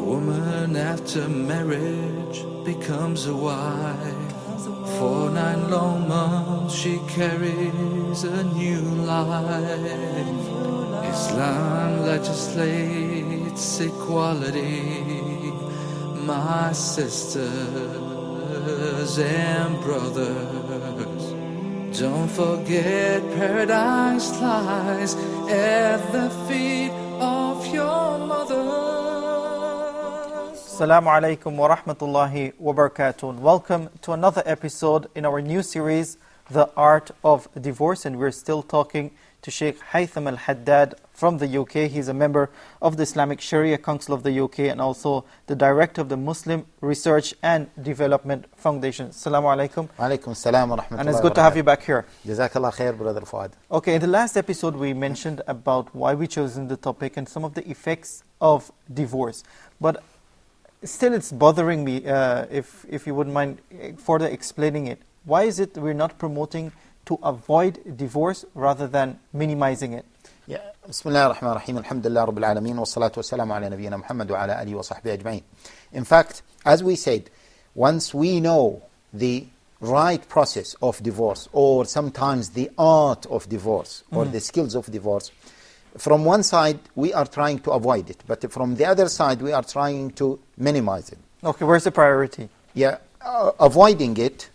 woman after marriage becomes a wife. For 9 long months she carries a new life. Islam legislates equality, my sisters and brothers. Don't forget paradise lies at the feet of your mother. Assalamu alaikum wa rahmatullahi wa barakatuh. Welcome to another episode in our new series, The Art of Divorce. And we're still talking to Sheikh Haitham Al-Haddad from the UK. He's a member of the Islamic Sharia Council of the UK and also the director of the Muslim Research and Development Foundation. Assalamu alaikum. Alaikum salam wa rahmatullahi. And it's good to have you back here. Jazakallah khair, brother Fuad. Okay, in the last episode we mentioned about why we chosen the topic and some of the effects of divorce. But still it's bothering me, if you wouldn't mind further explaining it. Why is it we're not promoting to avoid divorce rather than minimizing it? Yeah. Bismillah ar-Rahman ar-Rahim. Alhamdulillah Rabbil Alameen. Wa salatu wa salamu ala nabiyyina Muhammad wa ala alihi wa sahbihi ajma'in. In fact, as we said, once we know the right process of divorce, or sometimes the art of divorce, or the skills of divorce, from one side we are trying to avoid it, but from the other side we are trying to minimize it. Okay, where's the priority? Yeah, avoiding it,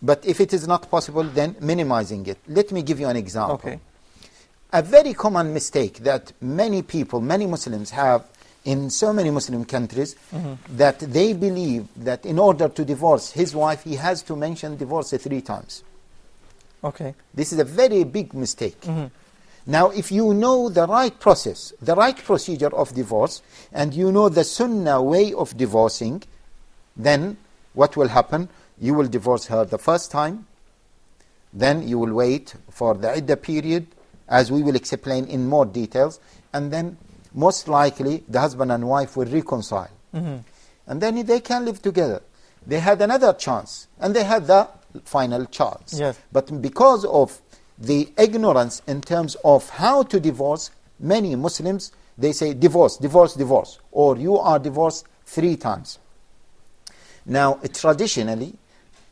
but if it is not possible, then minimizing it. Let me give you an example. Okay. A very common mistake that many people, many Muslims have in so many Muslim countries, that they believe that in order to divorce his wife, he has to mention divorce 3 times. Okay. This is a very big mistake. Now, if you know the right process, the right procedure of divorce, and you know the sunnah way of divorcing, then what will happen? You will divorce her the first time, then you will wait for the iddah period, as we will explain in more details, and then most likely the husband and wife will reconcile. And then they can live together. They had another chance, and they had the final chance. Yes. But because of the ignorance in terms of how to divorce, many Muslims, they say divorce, divorce, divorce, or you are divorced 3 times. Now, traditionally,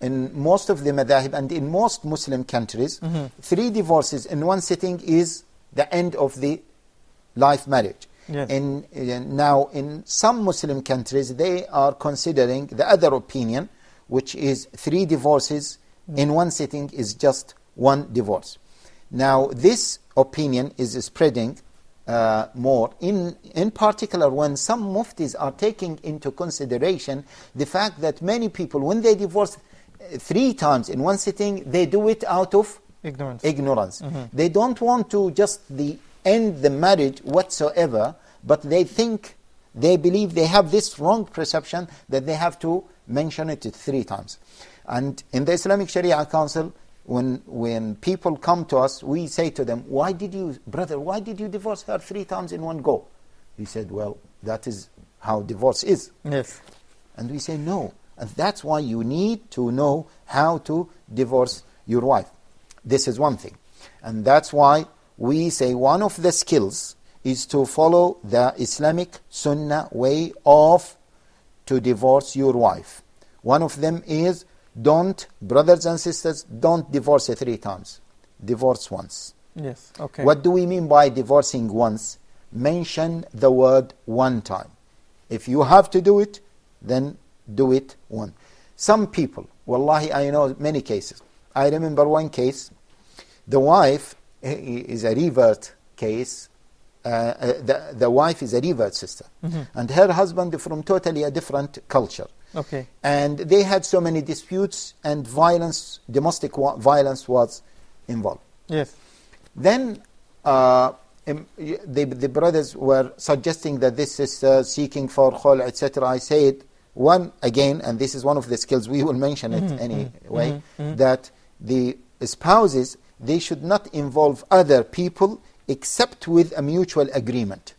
in most of the madhahib and in most Muslim countries, 3 divorces in one sitting is the end of the life marriage. Yes. Now, in some Muslim countries, they are considering the other opinion, which is 3 divorces in one sitting is just 1 divorce. Now, this opinion is spreading more, in particular when some muftis are taking into consideration the fact that many people, when they divorce 3 times in one sitting, they do it out of ignorance. They don't want to just end the marriage whatsoever, but they believe they have this wrong perception that they have to mention it 3 times. And in the Islamic Sharia Council, when people come to us, we say to them, why did you divorce her 3 times in one go? He said, well, that is how divorce is. Yes. And we say, no. And that's why you need to know how to divorce your wife. This is one thing. And that's why we say one of the skills is to follow the Islamic Sunnah way of to divorce your wife. One of them is, brothers and sisters, don't divorce 3 times. Divorce once. Yes, okay. What do we mean by divorcing once? Mention the word 1 time. If you have to do it, then do it 1. Some people, wallahi, I know many cases. I remember one case, the wife is a revert case. The wife is a revert sister. And her husband from totally a different culture. Okay. And they had so many disputes and violence, domestic violence was involved. Yes. Then the brothers were suggesting that this sister seeking for khul, etc. I said, one again, and this is one of the skills, we will mention it anyway, that the spouses, they should not involve other people except with a mutual agreement.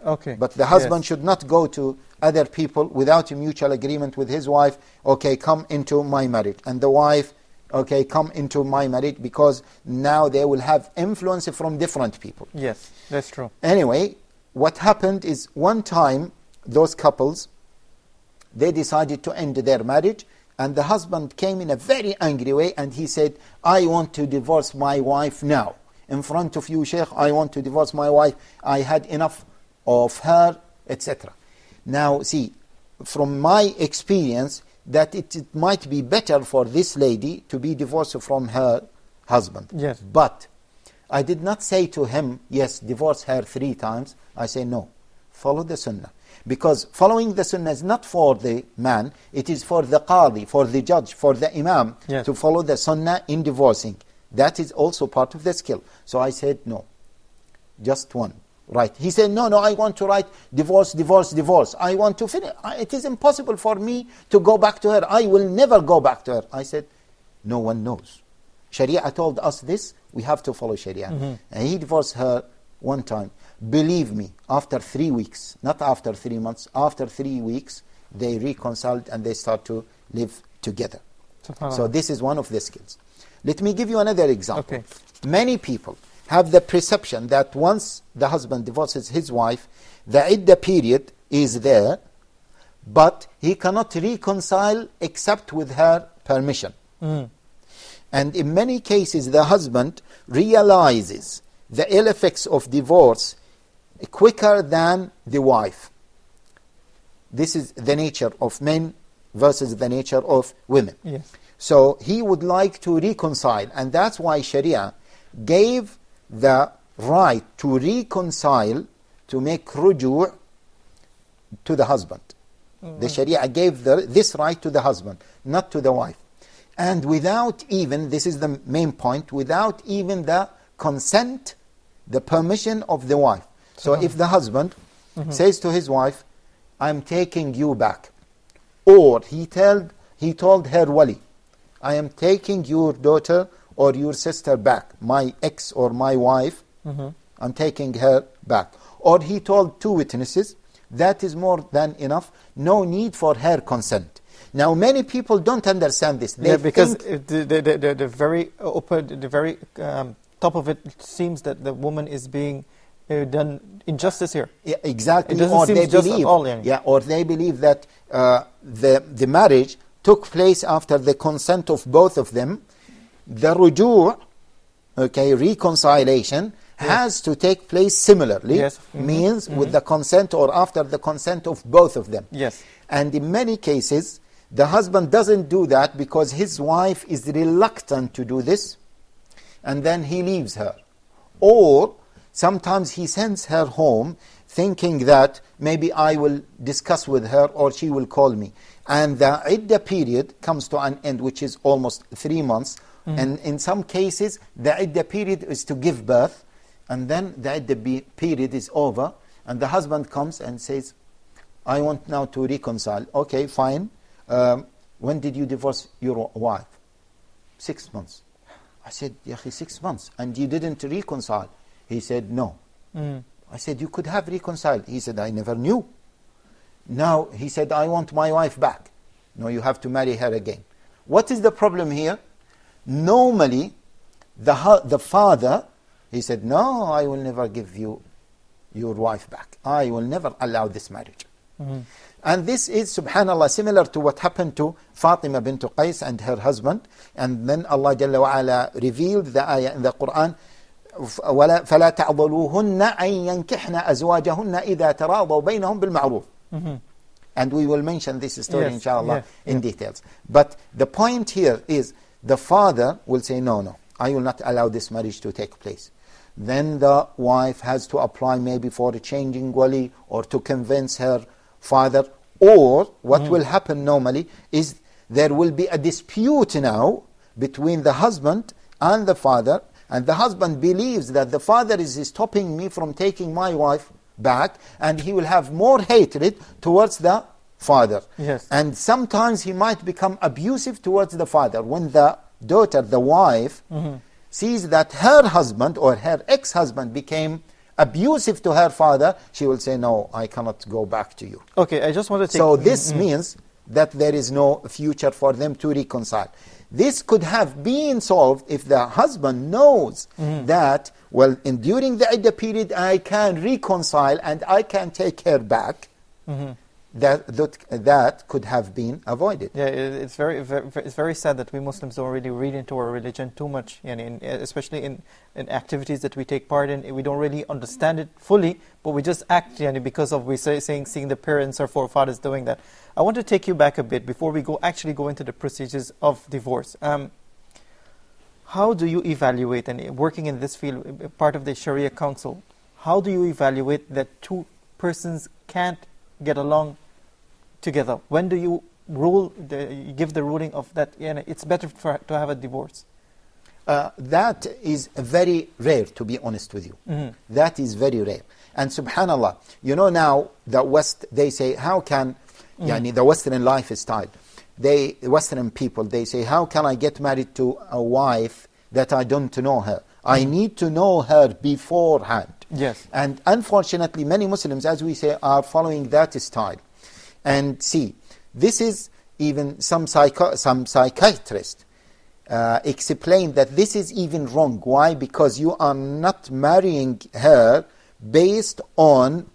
Okay. But the husband should not go to other people without a mutual agreement with his wife, okay, come into my marriage. And the wife, okay, come into my marriage, because now they will have influence from different people. Yes, that's true. Anyway, what happened is one time those couples, they decided to end their marriage, and the husband came in a very angry way and he said, I want to divorce my wife now. In front of you, Sheikh, I want to divorce my wife. I had enough of her, etc. Now, see, from my experience, that it might be better for this lady to be divorced from her husband. Yes. But I did not say to him, yes, divorce her 3 times. I say, no, follow the sunnah. Because following the sunnah is not for the man, it is for the qadi, for the judge, for the imam, yes, to follow the sunnah in divorcing. That is also part of the skill. So I said, no, just one. Right. He said, no, I want to write divorce, divorce, divorce. I want to finish. It is impossible for me to go back to her. I will never go back to her. I said, no one knows. Sharia told us this, we have to follow Sharia. And he divorced her 1 time. Believe me, after 3 weeks, not after 3 months, after 3 weeks, they reconciled and they start to live together. So this is one of the skills. Let me give you another example. Okay. Many people have the perception that once the husband divorces his wife, the iddah period is there, but he cannot reconcile except with her permission. And in many cases, the husband realizes the ill effects of divorce quicker than the wife. This is the nature of men versus the nature of women. Yes. So he would like to reconcile, and that's why Sharia gave the right to reconcile, to make ruju' to the husband. The Sharia gave this right to the husband, not to the wife. And without even, this is the main point, without even the consent, the permission of the wife. So if the husband says to his wife, I'm taking you back, or he told her wali, I am taking your daughter or your sister back, my ex or my wife, I'm taking her back. Or he told 2 witnesses, that is more than enough, no need for her consent. Now many people don't understand this. They because think the very open, the very top of it seems that the woman is being done injustice here. Yeah, exactly. It doesn't or seem they just believe, at all. Yani. yeah, or they believe that the marriage took place after the consent of both of them. The ruju', okay, reconciliation, has to take place similarly. Yes. Means with the consent or after the consent of both of them. Yes. And in many cases, the husband doesn't do that because his wife is reluctant to do this, and then he leaves her. Or sometimes he sends her home thinking that maybe I will discuss with her or she will call me. And the iddah period comes to an end, which is almost 3 months. And in some cases, the iddah period is to give birth, and then the iddah period is over, and the husband comes and says, I want now to reconcile. Okay, fine. When did you divorce your wife? 6 months. I said, Yahi, 6 months, and you didn't reconcile. He said, no. I said, you could have reconciled. He said, I never knew. Now, he said, I want my wife back. No, you have to marry her again. What is the problem here? Normally, the father, he said, no, I will never give you your wife back. I will never allow this marriage. And this is, subhanAllah, similar to what happened to Fatima bint Qais and her husband. And then Allah Jalla wa Ala revealed the ayah in the Quran, فَلَا تَعْضَلُوهُنَّ أَن يَنْكِحْنَ أَزْوَاجَهُنَّ إِذَا تَرَاضَوْا بَيْنَهُم بِالْمَعْرُوفِ. And we will mention this story, inshallah, in details. But the point here is, the father will say, no, I will not allow this marriage to take place. Then the wife has to apply maybe for a changing wali or to convince her father. Or what will happen normally is there will be a dispute now between the husband and the father, and the husband believes that the father is stopping me from taking my wife back, and he will have more hatred towards the father. Yes. And sometimes he might become abusive towards the father. When the daughter, the wife, sees that her husband or her ex-husband became abusive to her father, she will say, no, I cannot go back to you. Okay, I just want to take... So this means that there is no future for them to reconcile. This could have been solved if the husband knows that, well, during the iddah period, I can reconcile and I can take her back. that could have been avoided. Yeah, it's very sad that we Muslims don't really read into our religion too much, especially in activities that we take part in. We don't really understand it fully, but we just act because of seeing the parents or forefathers doing that. I want to take you back a bit before we actually go into the procedures of divorce. How do you evaluate, and working in this field, part of the Sharia Council, how do you evaluate that two persons can't get along together? When do you give the ruling of that it's better to have a divorce? That is very rare, to be honest with you. That is very rare. And subhanallah, now the West, they say, how can the Western lifestyle, the Western people, they say, how can I get married to a wife that I don't know her? I need to know her beforehand. Yes. And unfortunately, many Muslims, as we say, are following that style. And see, this is even some psychiatrists explain that this is even wrong. Why? Because you are not marrying her based on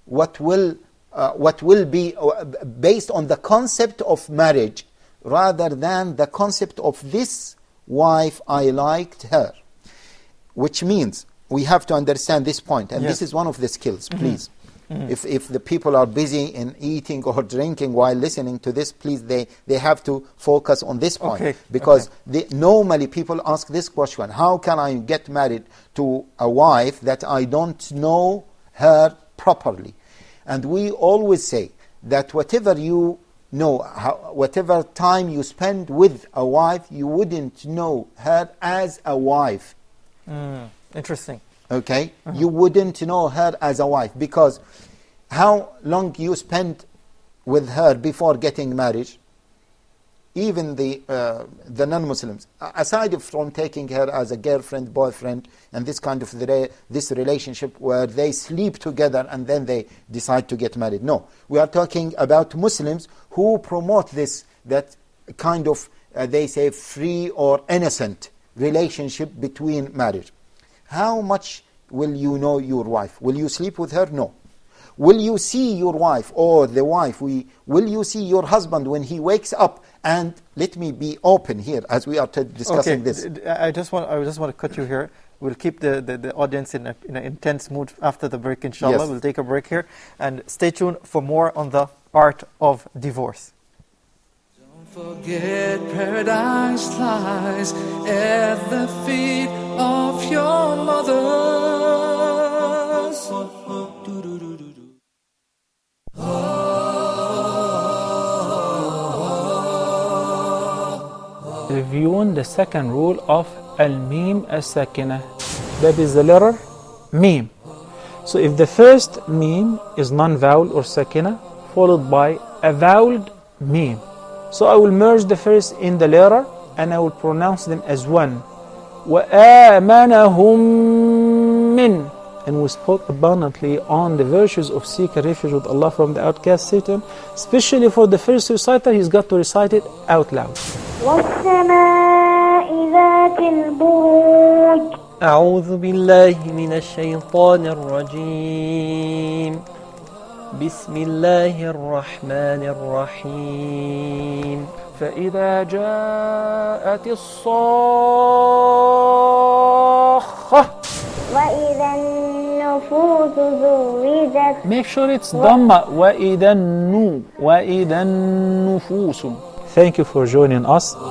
what will be based on the concept of marriage, rather than the concept of this wife, I liked her. Which means we have to understand this point, and this is one of the skills, please. If the people are busy in eating or drinking while listening to this, please, they have to focus on this point. Because normally people ask this question: how can I get married to a wife that I don't know her properly? And we always say that whatever you know, whatever time you spend with a wife, you wouldn't know her as a wife. Interesting. Okay? You wouldn't know her as a wife, because how long you spend with her before getting married, even the non-Muslims, aside from taking her as a girlfriend, boyfriend, and this kind of this relationship where they sleep together and then they decide to get married. No, we are talking about Muslims who promote that kind of, they say, free or innocent relationship between marriage. How much will you know your wife? Will you sleep with her? No. Will you see your wife or the wife? Will you see your husband when he wakes up? And let me be open here as we are discussing this. I just want to cut you here. We'll keep the audience in an intense mood after the break, inshallah. Yes. We'll take a break here. And stay tuned for more on the art of divorce. Don't forget paradise lies at the feet of your mother. Reviewing the second rule of al-mim as-sakina. That is the letter mim. So if the first mim is non-vowel or sakina, followed by a voweled mim, so I will merge the first in the letter and I will pronounce them as one. وَآمَنَهُمْ مِنْ. And we spoke abundantly on the virtues of seeking refuge with Allah from the outcast Satan. Especially for the first reciter, he's got to recite it out loud. وَالسَّمَاءِ ذَاتِ الْبُرُوجِ. أعوذ بالله من الشيطان الرجيم. بسم الله الرحمن الرحيم. فإذا جاءت الصاخة. وَإِذَا النُّفُوسُ زُوِّجَتْ. Make sure it's Dhamma. وَإِذَا النُّفُوسُ. Thank you for joining us. Don't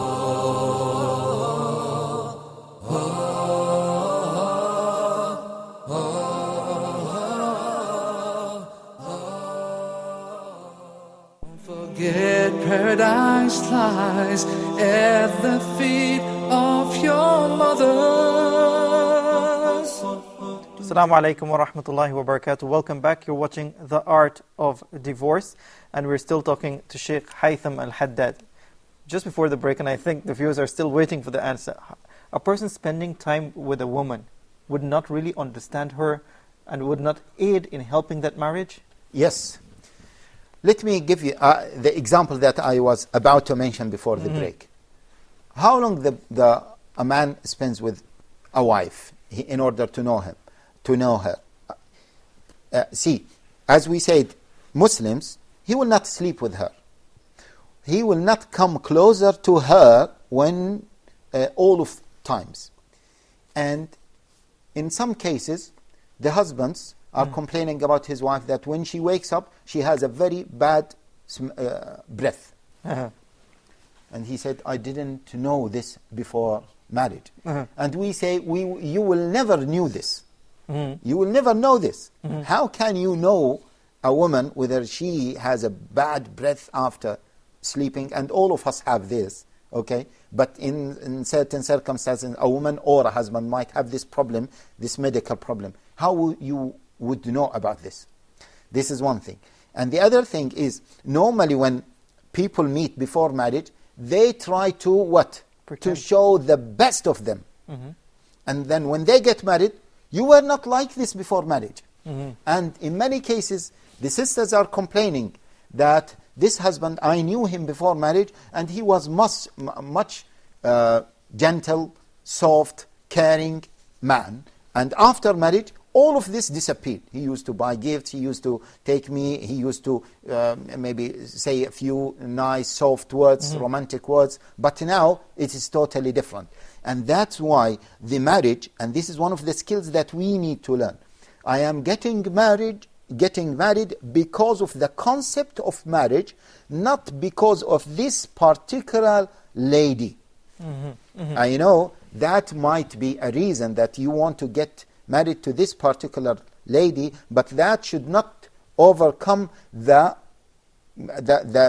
forget paradise lies at the feet of your mother. Assalamu alaikum wa rahmatullahi wa barakatuh. Welcome back. You're watching The Art of Divorce, and we're still talking to Sheikh Haitham Al-Haddad. Just before the break, and I think the viewers are still waiting for the answer, a person spending time with a woman would not really understand her and would not aid in helping that marriage? Yes. Let me give you the example that I was about to mention before the break. How long a man spends with a wife in order to know her? See, as we said, Muslims, he will not sleep with her. He will not come closer to her when all of times. And in some cases, the husbands are complaining about his wife that when she wakes up, she has a very bad breath. And he said, I didn't know this before marriage. And we say, you will never knew this. You will never know this. How can you know a woman whether she has a bad breath after sleeping? And all of us have this, okay? But in certain circumstances, a woman or a husband might have this problem, this medical problem. How you would know about this? This is one thing. And the other thing is, normally when people meet before marriage, they try to what? Pretend. To show the best of them. And then when they get married, you were not like this before marriage. And in many cases, the sisters are complaining that this husband, I knew him before marriage, and he was much gentle, soft, caring man. And after marriage, all of this disappeared. He used to buy gifts, he used to take me, he used to maybe say a few nice, soft words, romantic words, but now it is totally different. And that's why the marriage, and this is one of the skills that we need to learn. I am getting married because of the concept of marriage, not because of this particular lady. I know that might be a reason that you want to get married to this particular lady, but that should not overcome the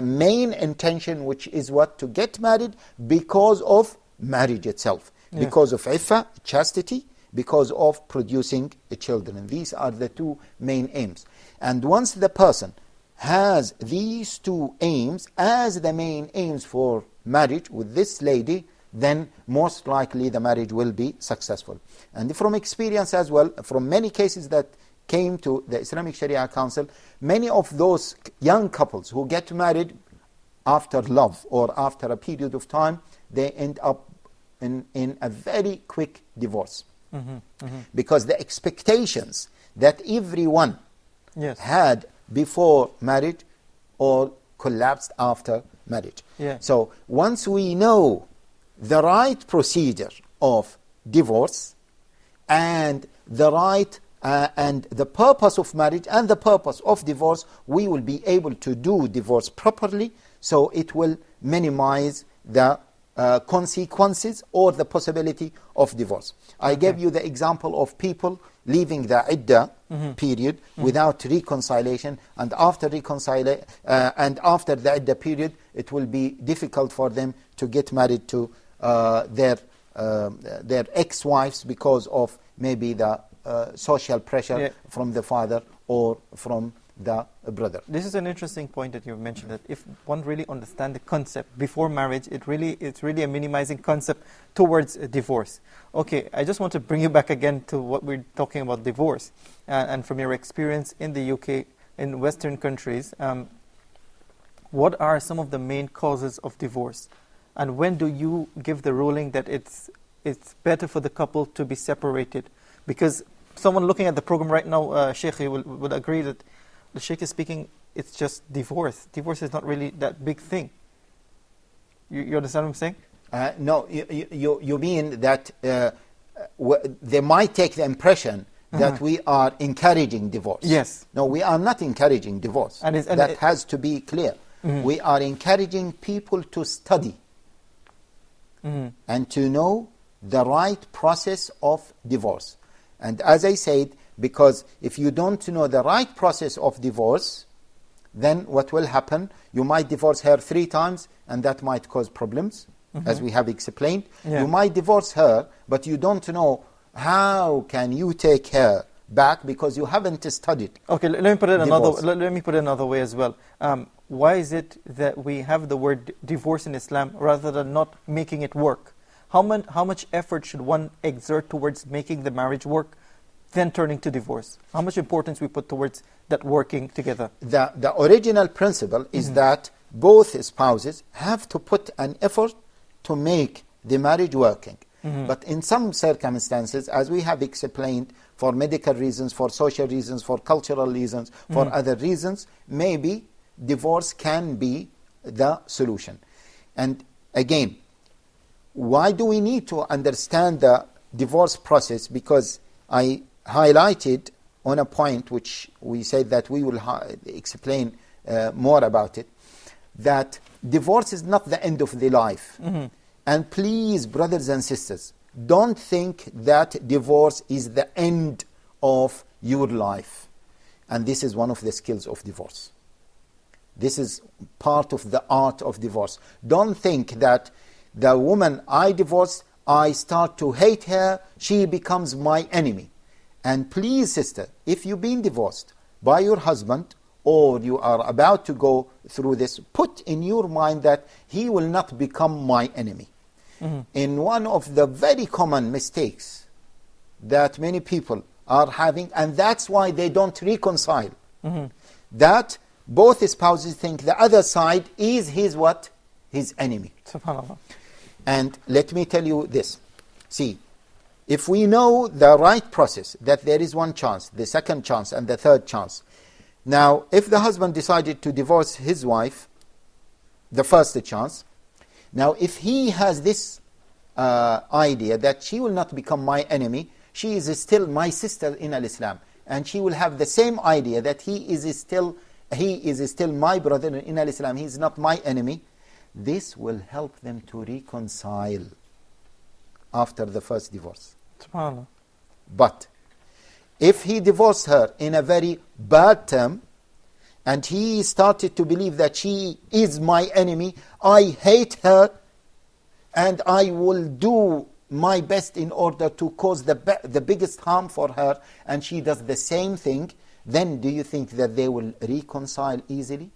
main intention, which is what? To get married because of marriage itself. Because of iffah, chastity, because of producing children. These are the two main aims. And once the person has these two aims as the main aims for marriage with this lady, then most likely the marriage will be successful. And from experience as well, from many cases that came to the Islamic Sharia Council, many of those young couples who get married after love or after a period of time, they end up in a very quick divorce. Because the expectations that everyone had before marriage all collapsed after marriage. So once we know the right procedure of divorce and the right and the purpose of marriage and the purpose of divorce, we will be able to do divorce properly, so it will minimize the consequences or the possibility of divorce. I gave you the example of people leaving the iddah period without reconciliation, and after the iddah period, it will be difficult for them to get married to their ex-wives because of maybe the social pressure from the father or from the brother. This is an interesting point that you've mentioned, that if one really understands the concept before marriage, it's really a minimizing concept towards a divorce. Okay, I just want to bring you back again to what we're talking about, divorce. And from your experience in the UK, in Western countries, what are some of the main causes of divorce? And when do you give the ruling that it's better for the couple to be separated? Because someone looking at the program right now, Sheikh, would agree that the Sheikh is speaking, it's just divorce. Divorce is not really that big thing. You understand what I'm saying? No, you mean that they might take the impression that we are encouraging divorce. Yes. No, we are not encouraging divorce. That has to be clear. We are encouraging people to study and to know the right process of divorce. And as I said, because if you don't know the right process of divorce, then what will happen? You might divorce her 3 times, and that might cause problems, as we have explained. You might divorce her, but you don't know how can you take her back because you haven't studied. Okay, let me put it another way as well. Why is it that we have the word divorce in Islam rather than not making it work? How much effort should one exert towards making the marriage work, then turning to divorce? How much importance we put towards that working together? The original principle is that both spouses have to put an effort to make the marriage working. But in some circumstances, as we have explained, for medical reasons, for social reasons, for cultural reasons, for other reasons, maybe divorce can be the solution. And again, why do we need to understand the divorce process? Because I highlighted on a point which we said that we will explain more about it, that divorce is not the end of the life. And please, brothers and sisters, don't think that divorce is the end of your life. And this is one of the skills of divorce. This is part of the art of divorce. Don't think that the woman I divorced, I start to hate her, she becomes my enemy. And please, sister, if you've been divorced by your husband, or you are about to go through this, put in your mind that he will not become my enemy. In one of the very common mistakes that many people are having, and that's why they don't reconcile, that both spouses think the other side is his what? His enemy. SubhanAllah. And let me tell you this. See, if we know the right process, that there is one chance, the second chance, and the third chance. Now, if the husband decided to divorce his wife, the first chance, now if he has this idea that she will not become my enemy, she is still my sister in Islam, and she will have the same idea that he is still my brother in Islam, he is not my enemy, this will help them to reconcile after the first divorce. SubhanAllah. But if he divorced her in a very bad term, and he started to believe that she is my enemy, I hate her, and I will do my best in order to cause the biggest harm for her, and she does the same thing, then do you think that they will reconcile easily?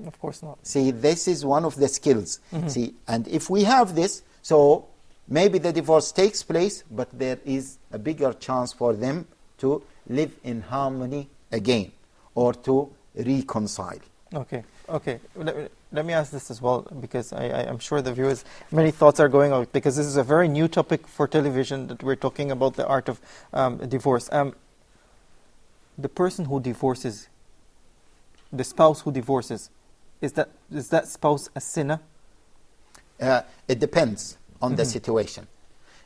Of course not. See, this is one of the skills. See, and if we have this, so maybe the divorce takes place, but there is a bigger chance for them to live in harmony again, or to reconcile. Okay. Let me ask this as well, because I'm sure the viewers, many thoughts are going out, because this is a very new topic for television, that we're talking about the art of divorce. The person who divorces, the spouse who divorces, is that spouse a sinner? It depends on the situation.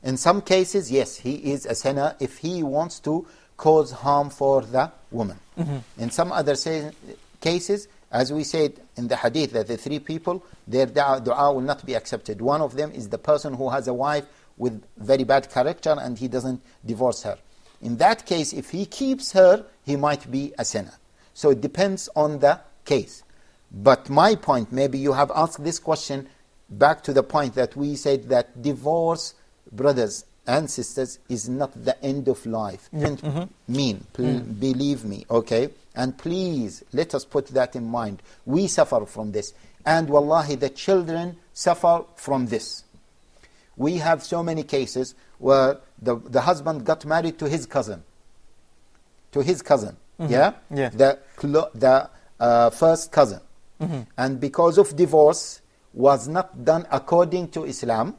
In some cases, yes, he is a sinner if he wants to cause harm for the woman. In some other cases, as we said in the hadith, that the three people, their dua will not be accepted. One of them is the person who has a wife with very bad character and he doesn't divorce her. In that case, if he keeps her, he might be a sinner. So it depends on the case. But my point, maybe you have asked this question back to the point that we said that divorce, brothers and sisters, is not the end of life. Believe me, okay? And please, let us put that in mind. We suffer from this. And wallahi, the children suffer from this. We have so many cases where the husband got married to his cousin. Yeah? The first cousin. And because of divorce was not done according to Islam,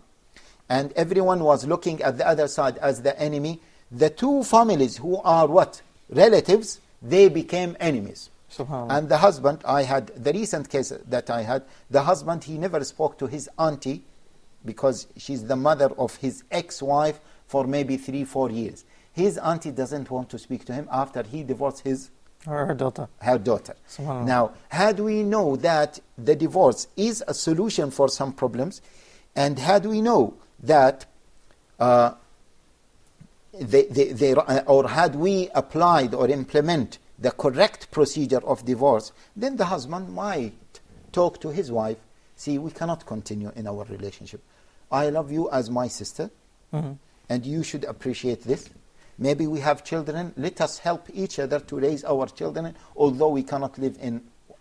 and everyone was looking at the other side as the enemy, the two families who are what? Relatives, they became enemies. And the husband, I had the recent case that I had, the husband, he never spoke to his auntie, because she's the mother of his ex-wife for maybe 3-4 years. His auntie doesn't want to speak to him after he divorced her daughter. Now, had we know that the divorce is a solution for some problems, and had we know that or had we applied or implement the correct procedure of divorce, then the husband might talk to his wife, see, we cannot continue in our relationship. I love you as my sister, and you should appreciate this. Maybe we have children, let us help each other to raise our children, although we cannot live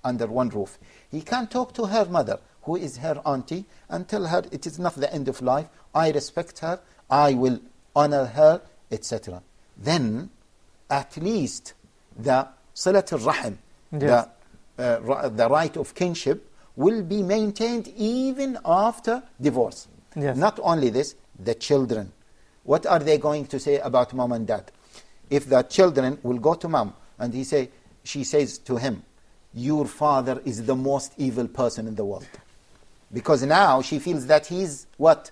under one roof. He can talk to her mother, who is her auntie, and tell her it is not the end of life, I respect her, I will honor her, etc. Then, at least, the Salat al-Rahim, the right of kinship, will be maintained even after divorce. Not only this, the children, what are they going to say about mom and dad? If the children will go to mom and she says to him, your father is the most evil person in the world. Because now she feels that he's what?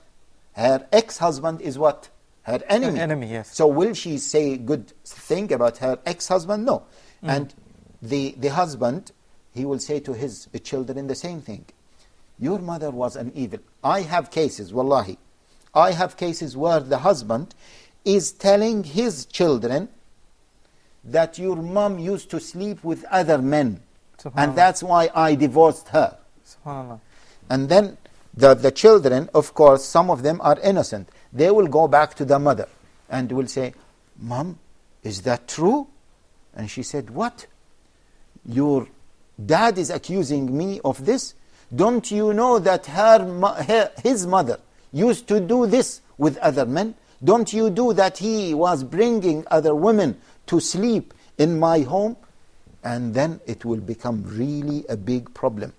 Her ex-husband is what? Her enemy. Enemy, yes. So will she say good thing about her ex-husband? No. And the husband, he will say to his children the same thing. Your mother was an evil. I have cases, wallahi. I have cases where the husband is telling his children that your mom used to sleep with other men. And that's why I divorced her. SubhanAllah. And then the children, of course, some of them are innocent. They will go back to the mother and will say, Mom, is that true? And she said, what? Your dad is accusing me of this? Don't you know that his mother used to do this with other men? Don't you do that he was bringing other women to sleep in my home? And then it will become really a big problem.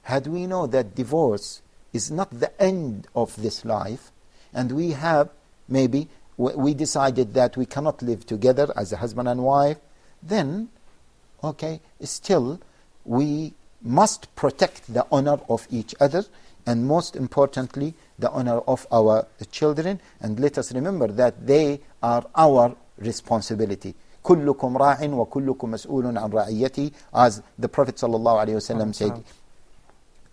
Had we know that divorce is not the end of this life, and we have maybe we decided that we cannot live together as a husband and wife, then okay, still we must protect the honor of each other, and most importantly the honor of our children. And let us remember that they are our responsibility. كلكم راع وكلكم مسؤول عن رعيته, as the Prophet ﷺ said.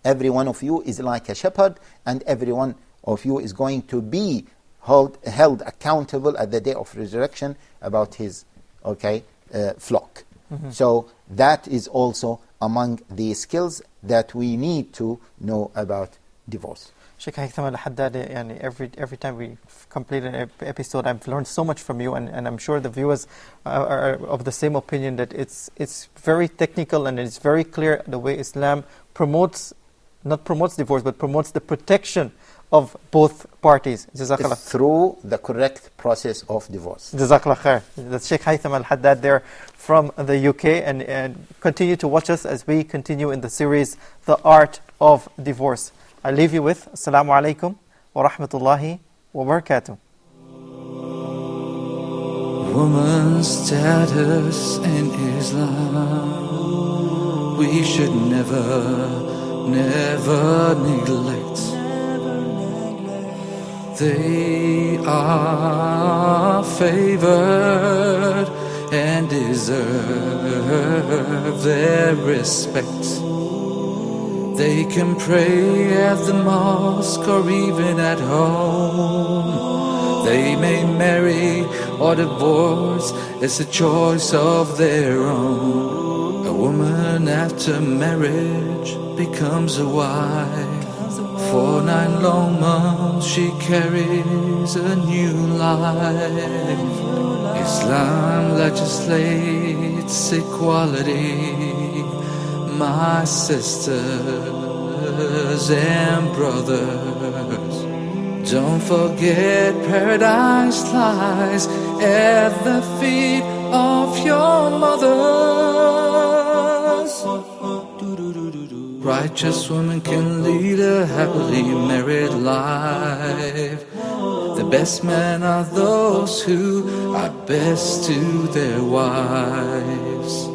Every one of you is like a shepherd, and every one of you is going to be held accountable at the day of resurrection about his flock. So that is also among the skills that we need to know about divorce. Sheikh Haitham Al-Haddad, and every time we complete an episode, I've learned so much from you, and I'm sure the viewers are of the same opinion that it's very technical and it's very clear the way Islam not promotes divorce, but promotes the protection of both parties. Jazakallah. Through the correct process of divorce. Jazakallah khair. That's Sheikh Haitham Al-Haddad there from the UK, and continue to watch us as we continue in the series, The Art of Divorce. I leave you with Assalamu alaikum wa rahmatullahi wa barakatuh. Woman's status in Islam, we should never neglect. They are favored and deserve their respect. They can pray at the mosque or even at home. They may marry or divorce, it's a choice of their own. A woman after marriage becomes a wife. For 9 long months she carries a new life. Islam legislates equality. My sisters and brothers, don't forget paradise lies at the feet of your mothers. Righteous women can lead a happily married life. The best men are those who are best to their wives.